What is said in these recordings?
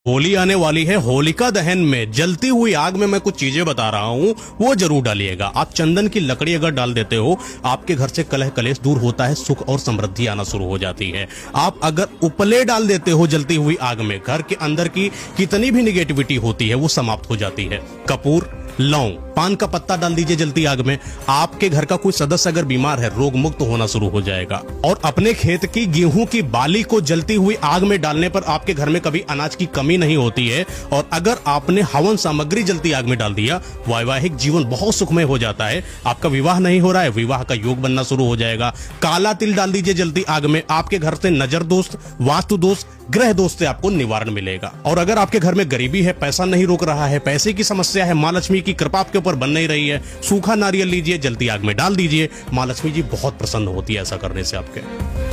होली आने वाली है। होलिका दहन में जलती हुई आग में मैं कुछ चीजें बता रहा हूँ, वो जरूर डालिएगा। आप चंदन की लकड़ी अगर डाल देते हो, आपके घर से कलह कलेश दूर होता है, सुख और समृद्धि आना शुरू हो जाती है। आप अगर उपले डाल देते हो जलती हुई आग में, घर के अंदर की कितनी भी निगेटिविटी होती है वो समाप्त हो जाती है। कपूर, लौंग, पान का पत्ता डाल दीजिए जलती आग में। आपके घर का कोई सदस्य अगर बीमार है, रोग मुक्त होना शुरू हो जाएगा। और अपने खेत की गेहूं की बाली को जलती हुई आग में डालने पर आपके घर में कभी अनाज की कमी नहीं होती है। और अगर आपने हवन सामग्री जलती आग में डाल दिया, वैवाहिक जीवन बहुत सुखमय हो जाता है। आपका विवाह नहीं हो रहा है, विवाह का योग बनना शुरू हो जाएगा। काला तिल डाल दीजिए जलती आग में, आपके घर से नजर दोष, वास्तु दोष, ग्रह दोष से आपको निवारण मिलेगा। और अगर आपके घर में गरीबी है, पैसा नहीं रोक रहा है, पैसे की समस्या है, माँ लक्ष्मी की कृपा आपके ऊपर बन नहीं रही है, सूखा नारियल लीजिए, जलती आग में डाल दीजिए। माँ लक्ष्मी जी बहुत प्रसन्न होती है ऐसा करने से आपके।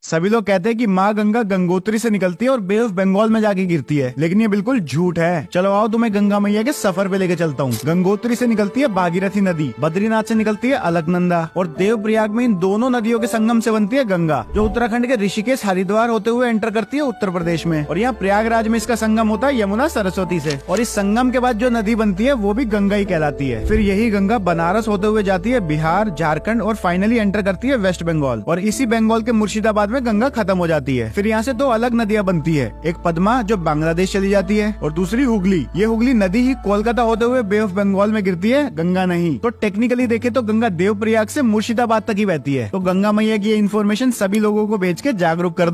सभी लोग कहते हैं कि माँ गंगा गंगोत्री से निकलती है और बे ऑफ बंगाल में जाके गिरती है, लेकिन ये बिल्कुल झूठ है। चलो आओ तुम्हें गंगा मैया के सफर पे लेके चलता हूँ। गंगोत्री से निकलती है भागीरथी नदी, बद्रीनाथ से निकलती है अलकनंदा और देवप्रयाग में इन दोनों नदियों के संगम से बनती है गंगा, जो उत्तराखंड के ऋषिकेश हरिद्वार होते हुए एंटर करती है उत्तर प्रदेश में। और यहाँ प्रयागराज में इसका संगम होता है यमुना सरस्वती से। और इस संगम के बाद जो नदी बनती है वो भी गंगा ही कहलाती है। फिर यही गंगा बनारस होते हुए जाती है बिहार, झारखंड और फाइनली एंटर करती है वेस्ट बंगाल। और इसी बंगाल के मुर्शिदाबाद में गंगा खत्म हो जाती है। फिर यहाँ से दो अलग नदियाँ बनती है, एक पद्मा जो बांग्लादेश चली जाती है और दूसरी हुगली। ये हुगली नदी ही कोलकाता होते हुए बे ऑफ बंगाल में गिरती है, गंगा नहीं। तो टेक्निकली देखे तो गंगा देवप्रयाग से मुर्शिदाबाद तक ही बहती है। तो गंगा मैया की ये इन्फॉर्मेशन सभी लोगों को भेज के जागरूक कर दो।